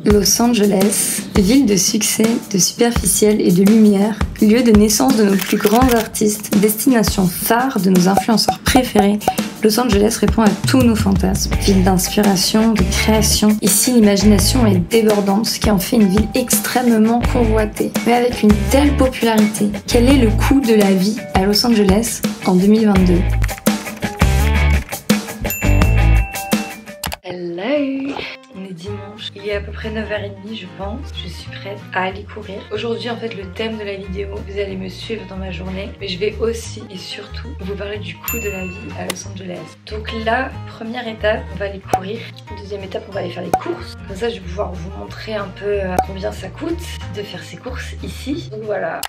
Los Angeles, ville de succès, de superficiel et de lumière, lieu de naissance de nos plus grands artistes, destination phare de nos influenceurs préférés, Los Angeles répond à tous nos fantasmes. Ville d'inspiration, de création. Ici, l'imagination est débordante, ce qui en fait une ville extrêmement convoitée. Mais avec une telle popularité, quel est le coût de la vie à Los Angeles en 2022 ? Hello! On est dimanche, il est à peu près 9h30 je pense, je suis prête à aller courir. Aujourd'hui en fait le thème de la vidéo, vous allez me suivre dans ma journée, mais je vais aussi et surtout vous parler du coût de la vie à Los Angeles. Donc la première étape, on va aller courir. Deuxième étape, on va aller faire les courses. Comme ça je vais pouvoir vous montrer un peu combien ça coûte de faire ces courses ici. Donc voilà.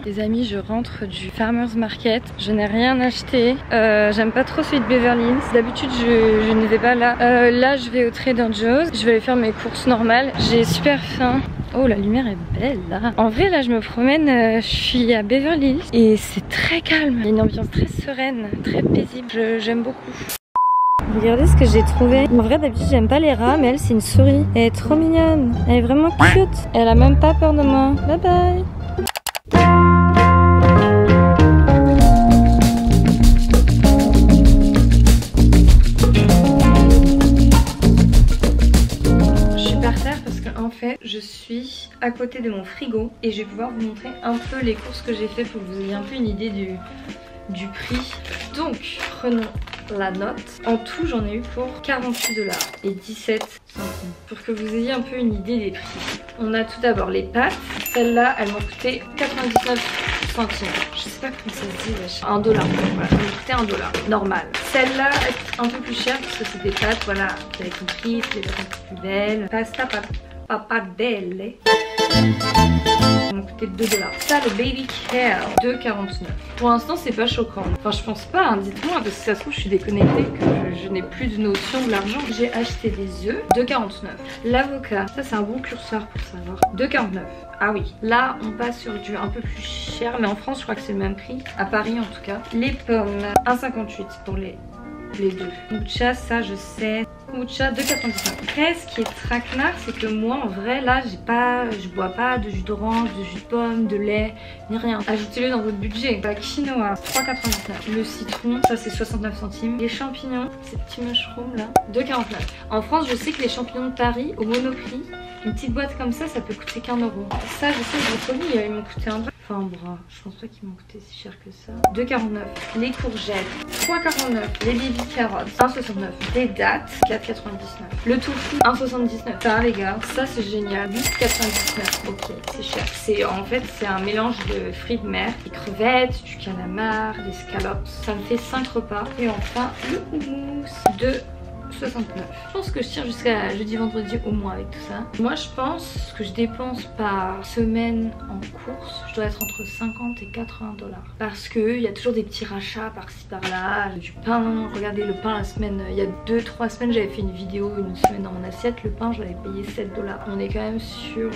Les amis, je rentre du Farmers Market, je n'ai rien acheté, j'aime pas trop celui de Beverly Hills, d'habitude je ne vais pas là. Là je vais au Trader Joe's, je vais aller faire mes courses normales, j'ai super faim. Oh la lumière est belle là. En vrai là je me promène, je suis à Beverly Hills et c'est très calme, il y a une ambiance très sereine, très paisible, j'aime beaucoup. Regardez ce que j'ai trouvé. En vrai d'habitude j'aime pas les rats mais elle c'est une souris, elle est trop mignonne, elle est vraiment cute, elle a même pas peur de moi. Bye bye. En fait, je suis à côté de mon frigo et je vais pouvoir vous montrer un peu les courses que j'ai fait pour que vous ayez un peu une idée du prix. Donc, prenons la note. En tout, j'en ai eu pour 48$ et 17 centimes. Pour que vous ayez un peu une idée des prix. On a tout d'abord les pâtes. Celles-là, elles m'ont coûté 99 centimes. Je sais pas comment ça se dit. 1$. Voilà, elles m'ont coûté 1$. Normal. Celle-là est un peu plus chère parce que c'est des pâtes, voilà, vous avez compris, c'est des pâtes un peu plus belles. Pasta pappardelle. Ça m'a coûté 2$. Ça, le baby care, 2,49$. Pour l'instant, c'est pas choquant. Enfin, je pense pas, hein. Dites-moi, parce que si ça se trouve, je suis déconnectée, que je n'ai plus de notion de l'argent. J'ai acheté des œufs, 2,49$. L'avocat, ça, c'est un bon curseur pour savoir. 2,49$. Ah oui, là, on passe sur du un peu plus cher, mais en France, je crois que c'est le même prix. À Paris, en tout cas. Les pommes, 1,58$ pour les deux. Kombucha, ça, je sais. Kombucha 2,99$. Après, ce qui est traquenard, c'est que moi en vrai là je bois pas de jus d'orange, de jus de pomme, de lait, ni rien. Ajoutez-le dans votre budget. La quinoa 3,99$. Le citron, ça c'est 69 centimes. Les champignons, ces petits mushrooms là, 2,49$. En France, je sais que les champignons de Paris au Monoprix, une petite boîte comme ça peut coûter qu'1€. Ça, je sais que les produits, ils m'ont coûté un bras. Enfin, un bras. Je pense pas qu'ils m'ont coûté si cher que ça. 2,49$. Les courgettes, 3,49$. Les baby carottes, 1,69$. Les dattes, 4,99$. Le tofu, 1,79$. Ça, les gars, ça c'est génial. 8,99$. Ok, c'est cher. En fait, c'est un mélange de fruits de mer, des crevettes, du calamar, des scallops. Ça me fait 5 repas. Et enfin, le houmous de 69. Je pense que je tire jusqu'à jeudi vendredi au moins avec tout ça. Moi je pense que je dépense par semaine en courses, je dois être entre 50 et 80$. Parce que il y a toujours des petits rachats par-ci par-là. Du pain, regardez le pain la semaine, il y a 2-3 semaines j'avais fait une vidéo, une semaine dans mon assiette. Le pain je l'avais payé 7$. On est quand même sur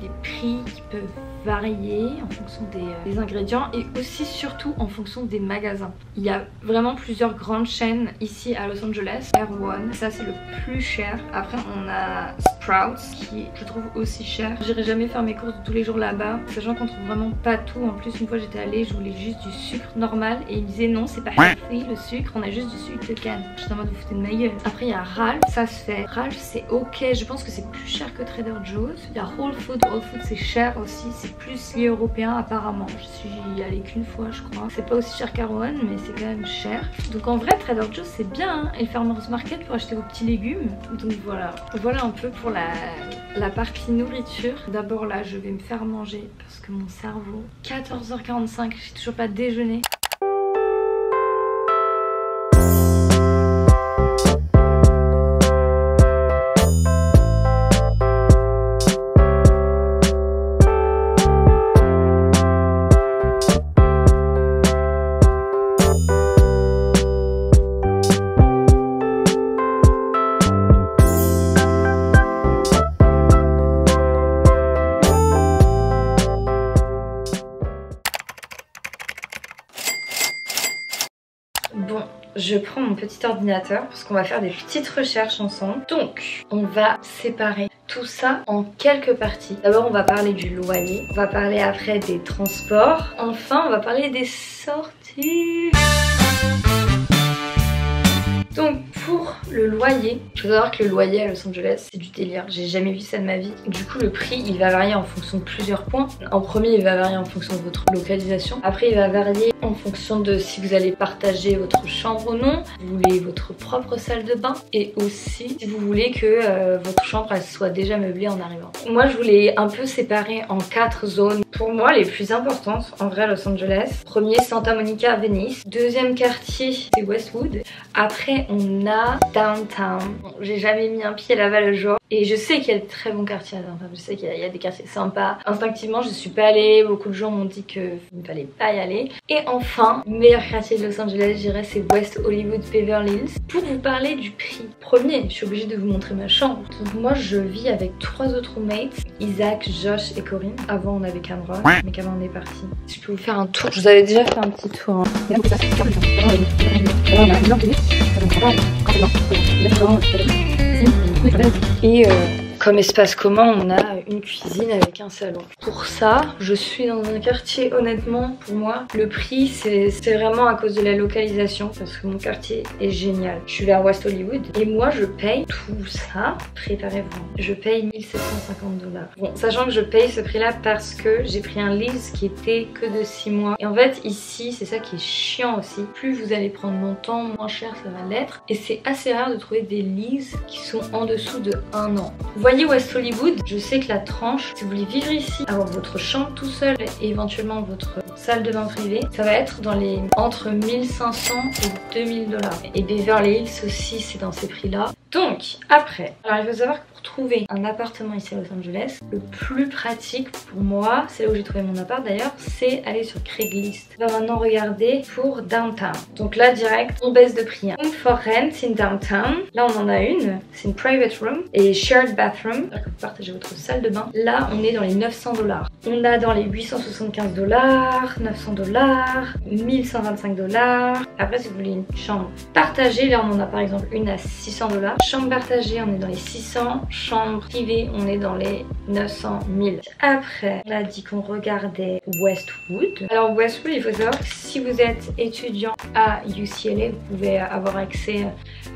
des prix qui peuvent varier en fonction des ingrédients et aussi surtout en fonction des magasins. Il y a vraiment plusieurs grandes chaînes ici à Los Angeles. Erewhon, ça c'est le plus cher. Après on a Sprouts qui je trouve aussi cher. J'irai jamais faire mes courses tous les jours là-bas, sachant qu'on trouve vraiment pas tout. En plus une fois j'étais allée, je voulais juste du sucre normal et ils me disaient non c'est pas healthy le sucre, on a juste du sucre de canne. J'étais en mode vous foutez de ma gueule. Après il y a Ralph, ça se fait. Ralph c'est ok, je pense que c'est plus cher que Trader Joe's. Il y a Whole Foods c'est cher aussi, c'est plus lié européen apparemment. Je suis allée qu'une fois je crois. C'est pas aussi cher qu'Erewhon mais c'est quand même cher. Donc en vrai Trader Joe's c'est bien hein. Et le Farmers Market pour acheter vos petits légumes. Donc voilà. Voilà un peu pour la partie nourriture. D'abord là, je vais me faire manger parce que mon cerveau... 14h45, j'ai toujours pas déjeuné. Bon, je prends mon petit ordinateur parce qu'on va faire des petites recherches ensemble. Donc, on va séparer tout ça en quelques parties. D'abord, on va parler du loyer. On va parler après des transports. Enfin, on va parler des sorties. Donc pour le loyer, il faut savoir que le loyer à Los Angeles c'est du délire, j'ai jamais vu ça de ma vie. Du coup le prix il va varier en fonction de plusieurs points. En premier il va varier en fonction de votre localisation. Après il va varier en fonction de si vous allez partager votre chambre ou non. Vous voulez votre propre salle de bain et aussi si vous voulez que votre chambre elle soit déjà meublée en arrivant. Moi je voulais un peu séparer en 4 zones. Pour moi les plus importantes en vrai à Los Angeles. Premier Santa Monica, Venice. Deuxième quartier c'est Westwood. Après on a Downtown. Bon, j'ai jamais mis un pied là-bas le jour. Et je sais qu'il y a de très bons quartiers à Downtown. Je sais qu'il y a des quartiers sympas. Instinctivement je suis pas allée. Beaucoup de gens m'ont dit qu'il ne fallait pas y aller. Et enfin, le meilleur quartier de Los Angeles je dirais c'est West Hollywood, Beverly Hills. Pour vous parler du prix. Premier, je suis obligée de vous montrer ma chambre. Donc moi je vis avec 3 autres roommates. Isaac, Josh et Corinne. Avant on avait Cameron, mais Cameron est parti. Je peux vous faire un tour. Je vous avais déjà fait un petit tour. Hein. Et comme espace commun, on a une cuisine avec un salon. Pour ça, je suis dans un quartier, honnêtement, pour moi, le prix, c'est vraiment à cause de la localisation, parce que mon quartier est génial. Je suis vers West Hollywood, et moi, je paye tout ça, préparez-vous, je paye 1 750 $. Bon, sachant que je paye ce prix-là parce que j'ai pris un lease qui était que de 6 mois. Et en fait, ici, c'est ça qui est chiant aussi. Plus vous allez prendre longtemps, moins cher ça va l'être. Et c'est assez rare de trouver des leases qui sont en dessous de 1 an. Vous voyez West Hollywood, je sais que la tranche, si vous voulez vivre ici, avoir votre chambre tout seul et éventuellement votre salle de bain privée, ça va être dans les entre 1500 et 2000 $. Et Beverly Hills aussi, c'est dans ces prix-là. Donc, après, alors il faut savoir que pour trouver un appartement ici à Los Angeles, le plus pratique pour moi, c'est là où j'ai trouvé mon appart d'ailleurs, c'est aller sur Craigslist. On va maintenant regarder pour Downtown. Donc là, direct, on baisse de prix. Home for rent in Downtown. Là, on en a une. C'est une private room et shared bathroom. C'est-à-dire que vous partagez votre salle de bain. Là, on est dans les 900 $. On a dans les 875 $, 900 $, 1125 $. Après, si vous voulez une chambre partagée, là, on en a par exemple une à 600 $. Chambre partagée, on est dans les 600. Chambre privée, on est dans les 900 000. Après, on a dit qu'on regardait Westwood. Alors Westwood, il faut savoir que si vous êtes étudiant à UCLA, vous pouvez avoir accès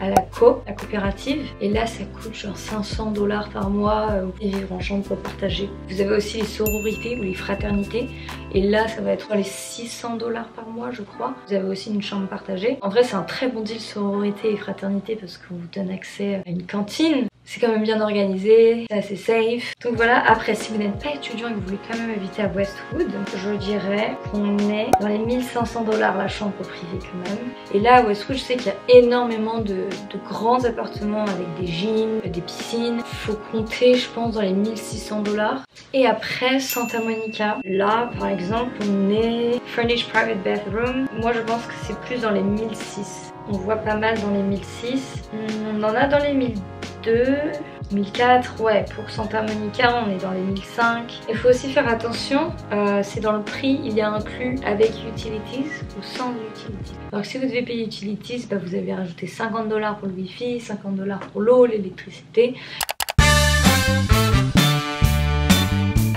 à la coopérative. Et là, ça coûte genre 500 $ par mois et vivre en chambre partagée. Vous avez aussi les sororités ou les fraternités. Et là, ça va être les 600 $ par mois, je crois. Vous avez aussi une chambre partagée. En vrai, c'est un très bon deal sororité et fraternité parce qu'on vous donne accès à une cantine. C'est quand même bien organisé, c'est assez safe. Donc voilà, après si vous n'êtes pas étudiant et que vous voulez quand même habiter à Westwood, je dirais qu'on est dans les 1500 $ la chambre privée quand même. Et là à Westwood, je sais qu'il y a énormément de grands appartements avec des gyms, des piscines. Faut compter je pense dans les 1600 $. Et après Santa Monica, là par exemple on est Furnished Private Bathroom. Moi je pense que c'est plus dans les 1600. On voit pas mal dans les 1600. On en a dans les 1002, 1004, ouais, pour Santa Monica on est dans les 1005. Il faut aussi faire attention, c'est dans le prix, il y a inclus avec utilities ou sans utilities. Alors si vous devez payer utilities, bah, vous avez rajouté 50 $ pour le wifi, 50 $ pour l'eau, l'électricité.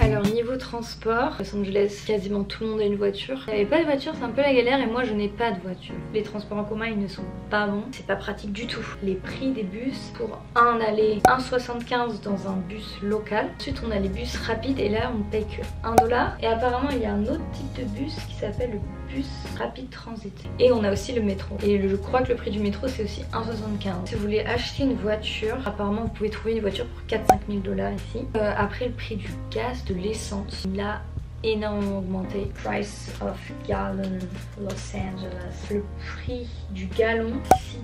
Alors niveau transports. Los Angeles, quasiment tout le monde a une voiture. Il n'y avait pas de voiture, c'est un peu la galère et moi je n'ai pas de voiture. Les transports en commun ils ne sont pas bons, c'est pas pratique du tout. Les prix des bus, pour un aller 1,75 dans un bus local. Ensuite on a les bus rapides et là on paye que 1 $. Et apparemment il y a un autre type de bus qui s'appelle le bus rapide transit. Et on a aussi le métro. Et je crois que le prix du métro c'est aussi 1,75. Si vous voulez acheter une voiture, apparemment vous pouvez trouver une voiture pour 4-5 000 $ ici. Après le prix du gaz, de l'essence, il a énormément augmenté. Price of gallon Los Angeles. Le prix du gallon,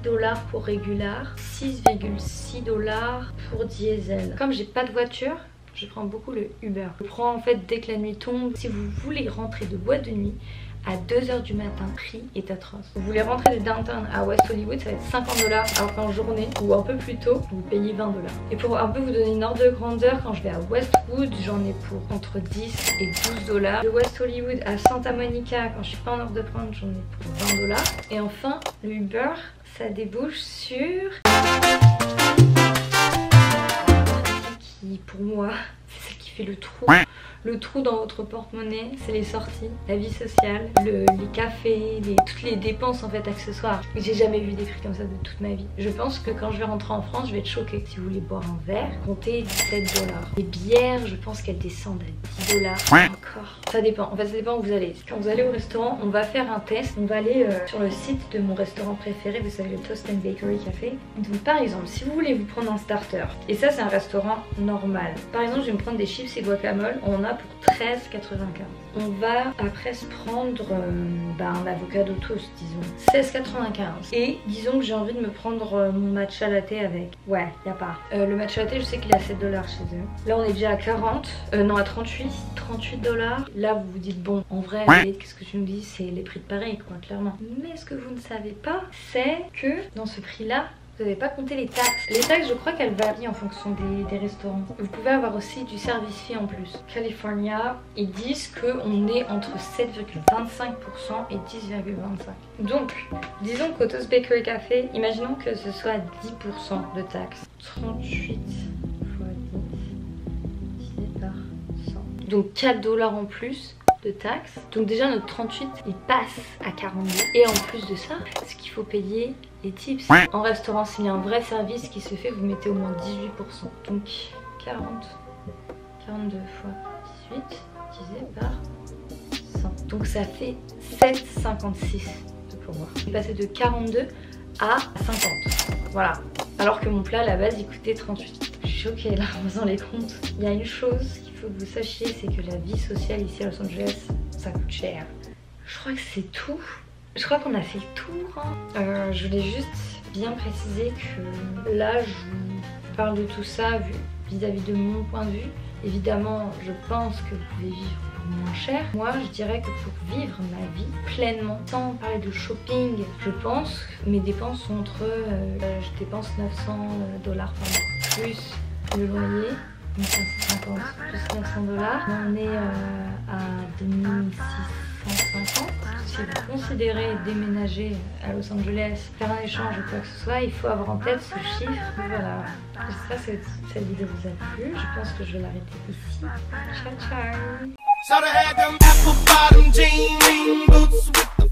6 $ pour régular, 6,6 $ pour diesel. Comme j'ai pas de voiture, je prends beaucoup le Uber. Je prends en fait dès que la nuit tombe. Si vous voulez rentrer de boîte de nuit à 2 h du matin, le prix est atroce. Vous voulez rentrer de downtown à West Hollywood, ça va être 50 $, alors qu'en journée ou un peu plus tôt, vous payez 20 $. Et pour un peu vous donner une ordre de grandeur, quand je vais à Westwood, j'en ai pour entre 10 et 12 $. De West Hollywood à Santa Monica, quand je suis pas en ordre de prendre, j'en ai pour 20 $. Et enfin, le Uber, ça débouche sur... qui pour moi, c'est celle qui fait le trou. Le trou dans votre porte-monnaie, c'est les sorties, la vie sociale, les cafés, toutes les dépenses en fait accessoires. J'ai jamais vu des prix comme ça de toute ma vie. Je pense que quand je vais rentrer en France, je vais être choquée. Si vous voulez boire un verre, comptez 17 $. Les bières, je pense qu'elles descendent à 10 $. Encore. Ça dépend. En fait, ça dépend où vous allez. Quand vous allez au restaurant, on va faire un test. On va aller sur le site de mon restaurant préféré, vous savez, le Toast and Bakery Café. Donc par exemple, si vous voulez vous prendre un starter, et ça c'est un restaurant normal. Par exemple, je vais me prendre des chips et guacamole. On en a pour 13,95. On va après se prendre un avocado toast, disons, 16,95. Et disons que j'ai envie de me prendre mon matcha latte avec. Ouais, y a pas. Le matcha latte, je sais qu'il est à 7 $ chez eux. Là, on est déjà à 40, non à 38 $. Là, vous vous dites bon, en vrai, qu'est-ce que tu nous dis? C'est les prix de Paris, quoi, clairement. Mais ce que vous ne savez pas, c'est que dans ce prix-là, vous n'avez pas compté les taxes. Les taxes, je crois qu'elles varient en fonction des restaurants. Vous pouvez avoir aussi du service fee en plus. California, ils disent qu'on est entre 7,25% et 10,25%. Donc, disons qu'au Toast Bakery Café, imaginons que ce soit 10% de taxes. 38 fois 10 divisé par 100. Donc 4 $ en plus de taxes. Donc déjà notre 38 il passe à 42. Et en plus de ça, ce qu'il faut payer les tips. En restaurant, s'il y a un vrai service qui se fait, vous mettez au moins 18%. Donc 42 fois 18 divisé par 100. Donc ça fait 7,56 pour moi. J'ai passé de 42 à 50. Voilà. Alors que mon plat à la base il coûtait 38. Je suis choquée là en faisant les comptes. Il y a une chose qu'il faut que vous sachiez, c'est que la vie sociale ici à Los Angeles, ça coûte cher. Je crois que c'est tout. Je crois qu'on a fait le tour. Je voulais juste bien préciser que là je vous parle de tout ça vis-à-vis de mon point de vue. Évidemment, je pense que vous pouvez vivre pour moins cher. Moi, je dirais que pour vivre ma vie pleinement, sans parler de shopping, je pense que mes dépenses sont entre... je dépense 900 $ par mois. Plus le loyer, 1550 plus 900 $. On est à 2650. Si vous considérez déménager à Los Angeles, faire un échange ou quoi que ce soit, il faut avoir en tête ce chiffre. Voilà. J'espère que cette vidéo vous a plu. Je pense que je vais l'arrêter ici. Ciao ciao.